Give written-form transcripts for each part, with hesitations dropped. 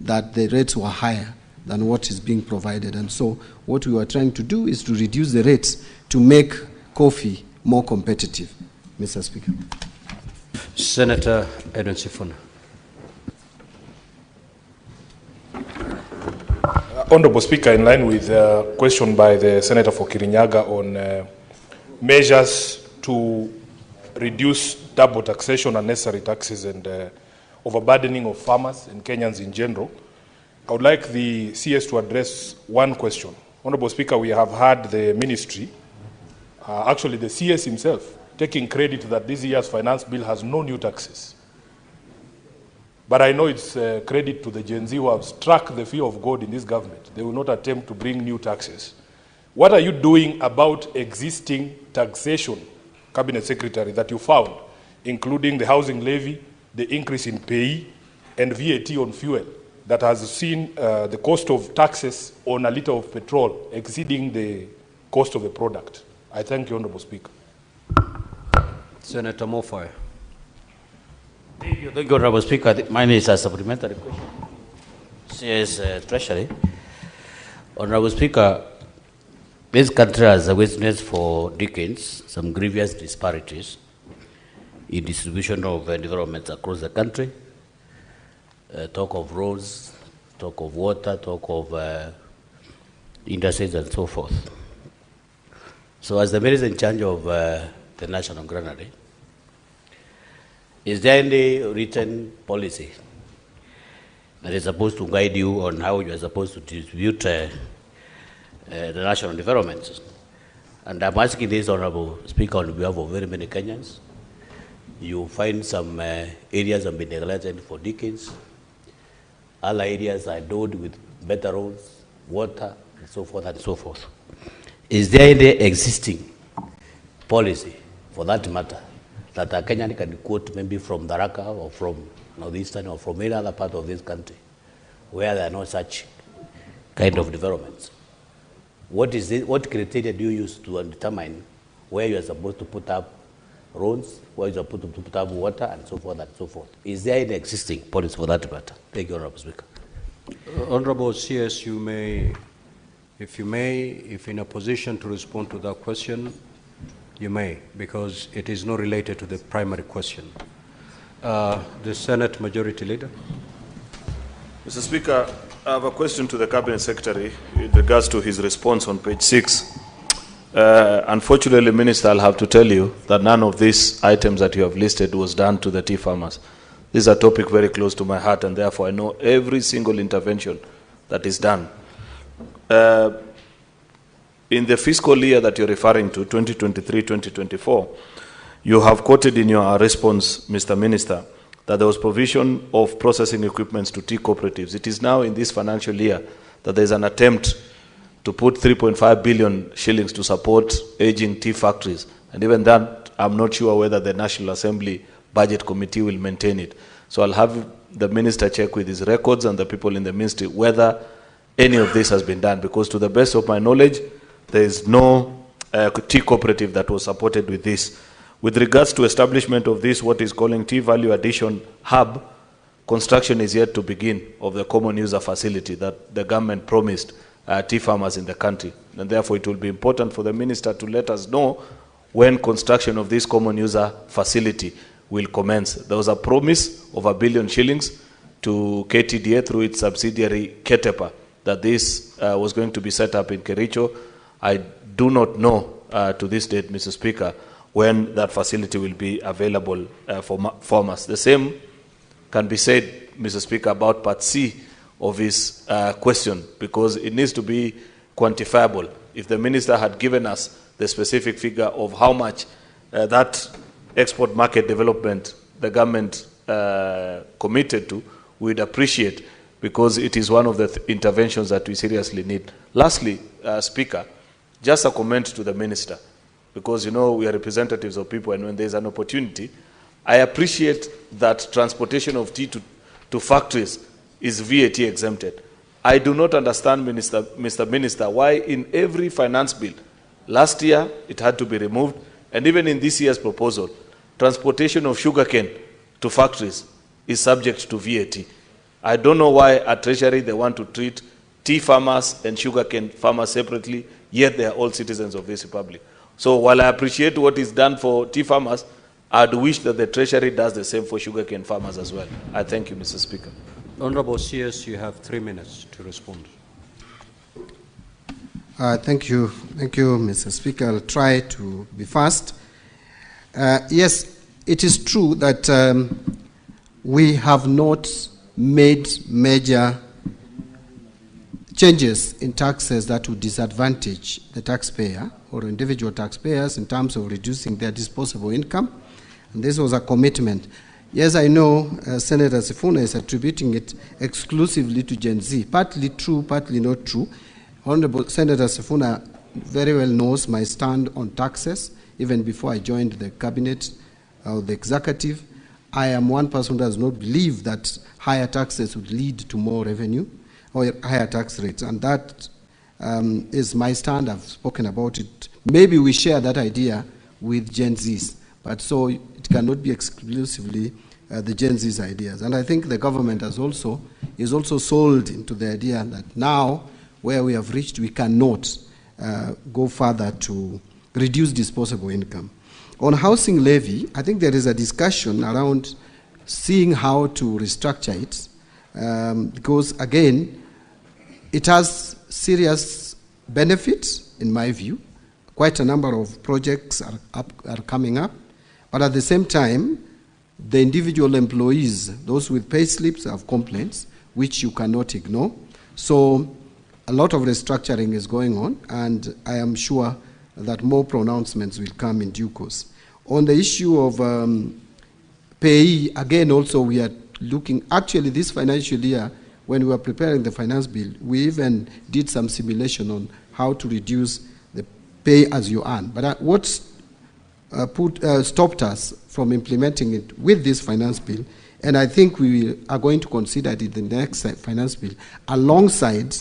that the rates were higher than what is being provided. And so what we were trying to do is to reduce the rates to make coffee more competitive. Mr. Speaker. Senator Edwin Sifuna. Honorable Speaker, in line with the question by the Senator for Kirinyaga on measures to reduce double taxation, unnecessary taxes, and overburdening of farmers and Kenyans in general, I would like the CS to address one question. Honorable Speaker, we have had the ministry, actually the CS himself, taking credit that this year's finance bill has no new taxes. But I know it's credit to the Gen Z who have struck the fear of God in this government. They will not attempt to bring new taxes. What are you doing about existing taxation, Cabinet Secretary, that you found, including the housing levy, the increase in pay, and VAT on fuel, that has seen the cost of taxes on a liter of petrol exceeding the cost of the product? I thank you, Honorable Speaker. Senator Mofai. Thank you, Honorable Speaker. Mine is a supplementary question. CS Treasury. Honorable Speaker, this country has witnessed for decades some grievous disparities in distribution of developments across the country. Talk of roads, talk of water, talk of industries and so forth. So as the minister in charge of the National Granary, is there any written policy that is supposed to guide you on how you are supposed to distribute the national developments? And I'm asking this, Honorable Speaker, on behalf of very many Kenyans. You find some areas have been neglected for decades. Other areas are endowed with better roads, water, and so forth and so forth. Is there any existing policy, for that matter, that a Kenyan can quote maybe from Tharaka or from Northeastern or from any other part of this country where there are no such kind of developments? What is it, what criteria do you use to determine where you are supposed to put up roads, where you are supposed to put up water, and so forth and so forth? Is there any existing policy for that matter? Thank you, Honorable Speaker. Honorable CS, you may, if in a position to respond to that question, you may, because it is not related to the primary question. The Senate Majority Leader. Mr. Speaker, I have a question to the Cabinet Secretary in regards to his response on page 6. Unfortunately, Minister, I'll have to tell you that none of these items that you have listed was done to the tea farmers. This is a topic very close to my heart, and therefore I know every single intervention that is done. In the fiscal year that you're referring to, 2023-2024, you have quoted in your response, Mr. Minister, that there was provision of processing equipments to tea cooperatives. It is now in this financial year that there's an attempt to put 3.5 billion shillings to support aging tea factories. And even that, I'm not sure whether the National Assembly Budget Committee will maintain it. So I'll have the Minister check with his records and the people in the ministry whether any of this has been done, because to the best of my knowledge, there is no tea cooperative that was supported with this. With regards to establishment of this, what is calling Tea Value Addition Hub, construction is yet to begin of the common user facility that the government promised tea farmers in the country. And therefore, it will be important for the minister to let us know when construction of this common user facility will commence. There was a promise of 1 billion shillings to KTDA through its subsidiary Ketepa that this was going to be set up in Kericho. I do not know to this date, Mr. Speaker, when that facility will be available for farmers. The same can be said, Mr. Speaker, about Part C of his question, because it needs to be quantifiable. If the minister had given us the specific figure of how much that export market development the government committed to, we'd appreciate, because it is one of the interventions that we seriously need. Lastly, Speaker, just a comment to the minister, because, you know, we are representatives of people, and when there's an opportunity, I appreciate that transportation of tea to factories is VAT exempted. I do not understand, Mr. Minister, why in every finance bill, last year it had to be removed, and even in this year's proposal, transportation of sugarcane to factories is subject to VAT. I don't know why at Treasury they want to treat tea farmers and sugarcane farmers separately, yet they are all citizens of this republic. So while I appreciate what is done for tea farmers, I'd wish that the Treasury does the same for sugarcane farmers as well. I thank you, Mr. Speaker. Honorable CS, you have 3 minutes to respond. Thank you, Mr. Speaker. I'll try to be fast. Yes, it is true that we have not made major changes in taxes that would disadvantage the taxpayer or individual taxpayers in terms of reducing their disposable income. And this was a commitment. Yes, I know Senator Sifuna is attributing it exclusively to Gen Z. Partly true, partly not true. Honorable Senator Sifuna very well knows my stand on taxes. Even before I joined the cabinet or the executive, I am one person who does not believe that higher taxes would lead to more revenue or higher tax rates. And that is my stand. I've spoken about it. Maybe we share that idea with Gen Zs, but so it cannot be exclusively the Gen Z's ideas. And I think the government is also sold into the idea that now, where we have reached, we cannot go further to reduce disposable income. On housing levy, I think there is a discussion around seeing how to restructure it, because again, it has serious benefits, in my view. Quite a number of projects are coming up, but at the same time, the individual employees, those with pay slips, have complaints, which you cannot ignore. So a lot of restructuring is going on, and I am sure that more pronouncements will come in due course. On the issue of payee, again, also we are looking, actually this financial year, when we were preparing the finance bill, we even did some simulation on how to reduce the pay as you earn. But what stopped us from implementing it with this finance bill, and I think we are going to consider it in the next finance bill, alongside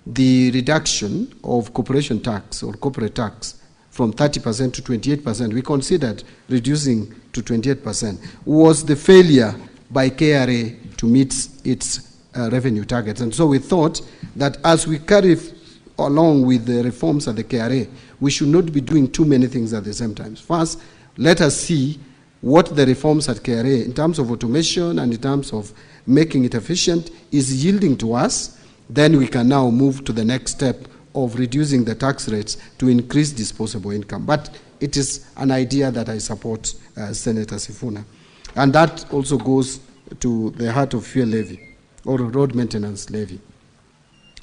the reduction of corporation tax or corporate tax from 30% to 28%, we considered reducing to 28%, was the failure by KRA to meet its revenue targets. And so we thought that as we carry along with the reforms at the KRA, we should not be doing too many things at the same time. First, let us see what the reforms at KRA, in terms of automation and in terms of making it efficient, is yielding to us. Then we can now move to the next step of reducing the tax rates to increase disposable income. But it is an idea that I support, Senator Sifuna. And that also goes to the heart of fuel levy or road maintenance levy.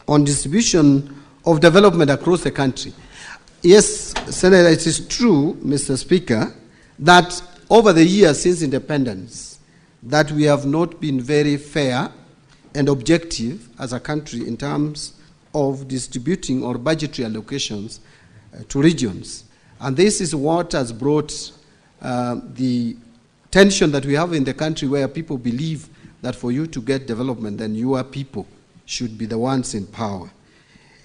On distribution of development across the country, yes, Senator, it is true, Mr. Speaker, that over the years since independence, that we have not been very fair and objective as a country in terms of distributing or budgetary allocations to regions. And this is what has brought the tension that we have in the country, where people believe that for you to get development, then your people should be the ones in power.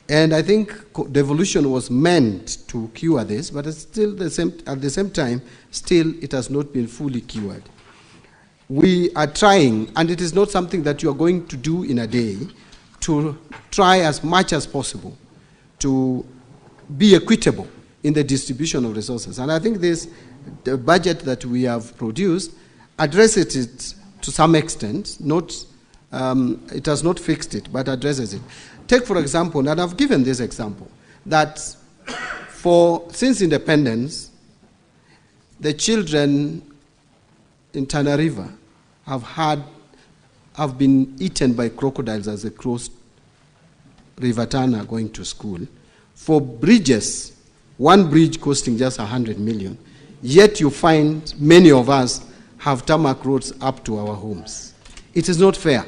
And I think devolution was meant to cure this, but it's still at the same time, still it has not been fully cured. We are trying, and it is not something that you are going to do in a day, to try as much as possible to be equitable in the distribution of resources. And I think the budget that we have produced addresses it to some extent. It has not fixed it, but addresses it. Take, for example, and I've given this example, that since independence, the children in Tana River have been eaten by crocodiles as they crossed River Tana going to school. For bridges, one bridge costing just 100 million, yet you find many of us have tarmac roads up to our homes. It is not fair.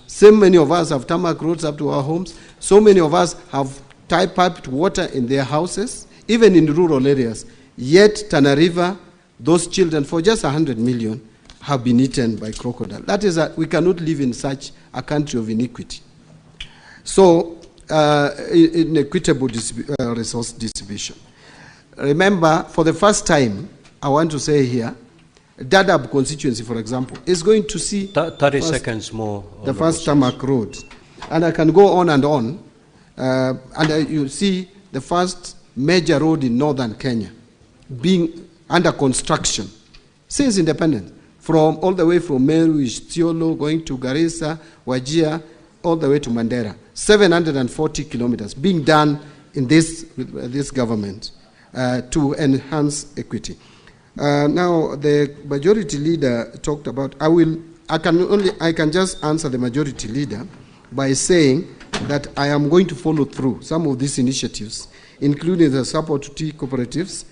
So many of us have tarmac roads up to our homes. So many of us have piped water in their houses, even in rural areas. Yet Tana River, those children, for just 100 million, have been eaten by crocodile. That is, we cannot live in such a country of iniquity. So, inequitable resource distribution. Remember, for the first time, I want to say here, AJAABU constituency, for example, is going to see 30 seconds more. the first tarmac road. And I can go on and on. You see the first major road in northern Kenya being under construction since independence, from all the way from Meru, Isiolo, going to Garissa, Wajir, all the way to Mandera. 740 kilometers being done in this government to enhance equity. Now, the majority leader talked about, I can just answer the majority leader by saying that I am going to follow through some of these initiatives, including the support to tea cooperatives,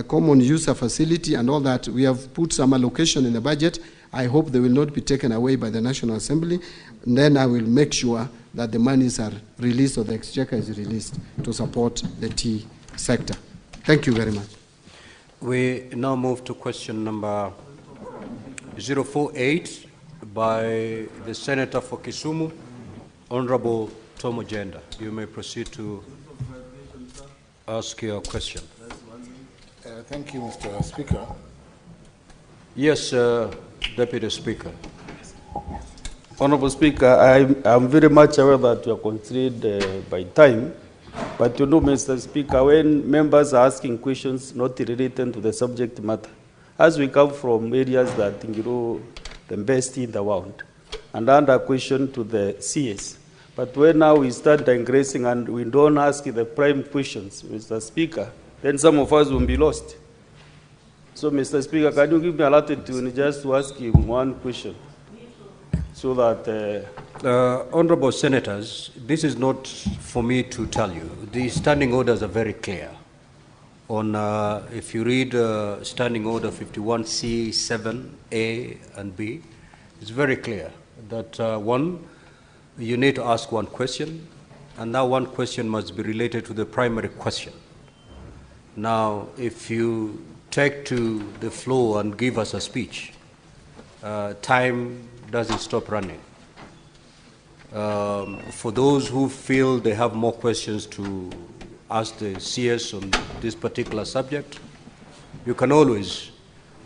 common user facility and all that. We have put some allocation in the budget. I hope they will not be taken away by the National Assembly. And then I will make sure that the monies are released or the exchequer is released to support the tea sector. Thank you very much. We now move to question number 048 by the Senator for Kisumu, Honorable Tom Ojenda. You may proceed to ask your question. Thank you, Mr. Speaker. Yes, Deputy Speaker. Honorable Speaker, I'm very much aware that you are constrained by time, but you know, Mr. Speaker, when members are asking questions not related to the subject matter, as we come from areas that you know the best in the world, and under question to the CS, but when now we start digressing and we don't ask the prime questions, Mr. Speaker, then some of us will be lost. So, Mr. Speaker, can you give me a latitude just to ask him one question? So that... Honorable Senators, this is not for me to tell you. The standing orders are very clear. On, if you read Standing Order 51C, 7A and B, it's very clear that one, you need to ask one question, and that one question must be related to the primary question. Now, if you take to the floor and give us a speech, time doesn't stop running. For those who feel they have more questions to ask the CS on this particular subject, you can always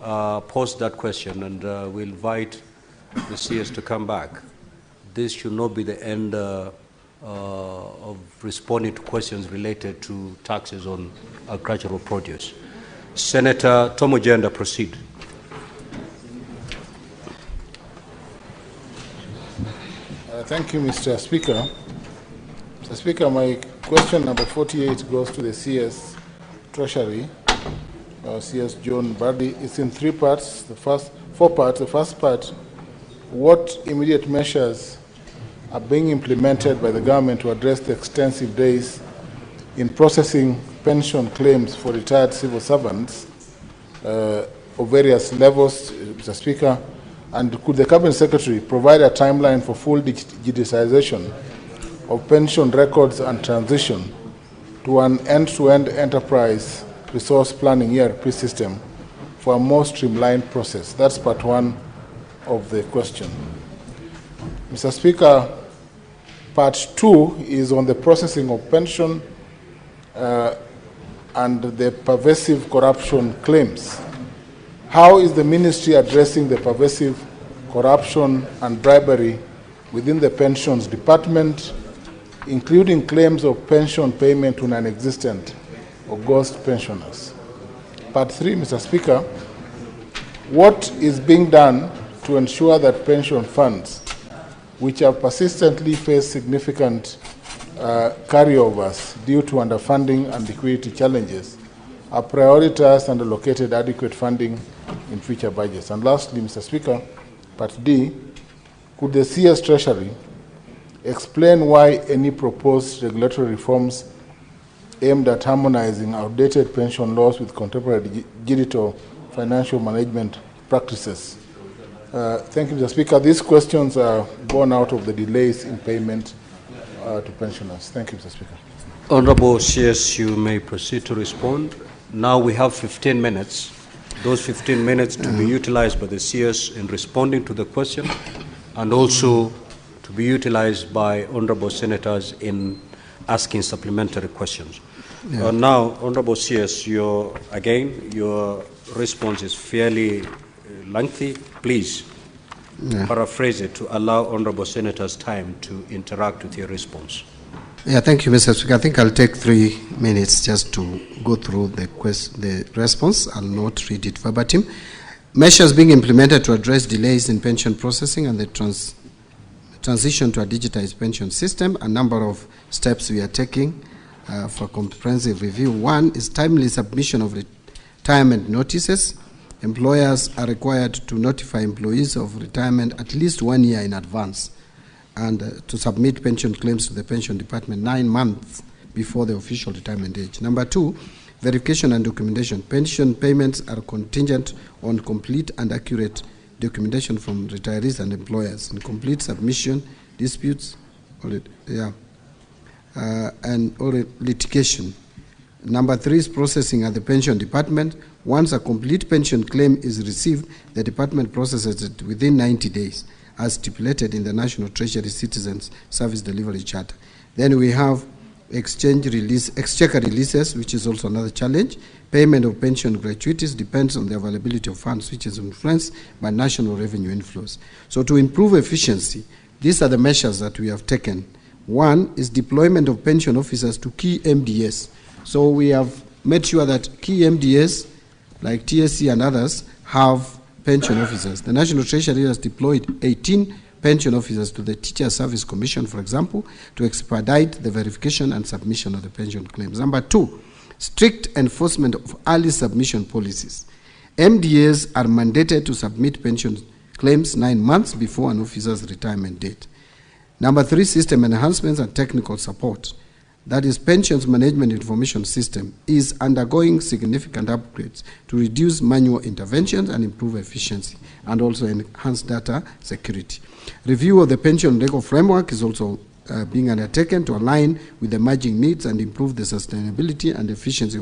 post that question, and we'll invite the CS to come back. This should not be the end of responding to questions related to taxes on agricultural produce. Senator Tom Ojenda, proceed. Thank you, Mr. Speaker. Mr. Speaker, my question number 48 goes to the CS Treasury, CS John Mbadi. It's in four parts. The first part, what immediate measures are being implemented by the government to address the extensive days in processing pension claims for retired civil servants of various levels, Mr. Speaker? And could the Cabinet Secretary provide a timeline for full digitization of pension records and transition to an end-to-end enterprise resource planning ERP system for a more streamlined process? That's part one of the question. Mr. Speaker, part two is on the processing of pension and the pervasive corruption claims. How is the ministry addressing the pervasive corruption and bribery within the pensions department, including claims of pension payment to non-existent or ghost pensioners? Part three, Mr. Speaker, what is being done to ensure that pension funds, which have persistently faced significant carryovers due to underfunding and liquidity challenges, are prioritized and allocated adequate funding in future budgets? And lastly, Mr. Speaker, part D, could the CS Treasury explain why any proposed regulatory reforms aimed at harmonizing outdated pension laws with contemporary digital financial management practices? Thank you, Mr. Speaker. These questions are born out of the delays in payment to pensioners. Thank you, Mr. Speaker. Honorable CS, you may proceed to respond. Now we have 15 minutes. Those 15 minutes to be utilized by the CS in responding to the question, and also to be utilized by honorable senators in asking supplementary questions. Now, honorable CS, your response is fairly lengthy, please paraphrase it to allow honorable senators time to interact with your response. Yeah, thank you, Mr. Speaker. I think I'll take 3 minutes just to go through the response. I'll not read it verbatim. Measures being implemented to address delays in pension processing and the transition to a digitized pension system. A number of steps we are taking for comprehensive review. 1 is timely submission of retirement notices. Employers are required to notify employees of retirement at least 1 year in advance and to submit pension claims to the pension department 9 months before the official retirement age. Number 2, verification and documentation. Pension payments are contingent on complete and accurate documentation from retirees and employers. Incomplete submission, disputes, or litigation. Number 3 is processing at the pension department. Once a complete pension claim is received, the department processes it within 90 days, as stipulated in the National Treasury Citizens Service Delivery Charter. Then we have exchequer releases, which is also another challenge. Payment of pension gratuities depends on the availability of funds, which is influenced by national revenue inflows. So to improve efficiency, these are the measures that we have taken. 1 is deployment of pension officers to key MDS. So we have made sure that key MDS, like TSC and others, have pension officers. The National Treasury has deployed 18 pension officers to the Teacher Service Commission, for example, to expedite the verification and submission of the pension claims. Number 2, strict enforcement of early submission policies. MDAs are mandated to submit pension claims 9 months before an officer's retirement date. Number 3, system enhancements and technical support. That is, pensions management information system is undergoing significant upgrades to reduce manual interventions and improve efficiency, and also enhance data security. Review of the pension legal framework is also being undertaken to align with emerging needs and improve the sustainability and efficiency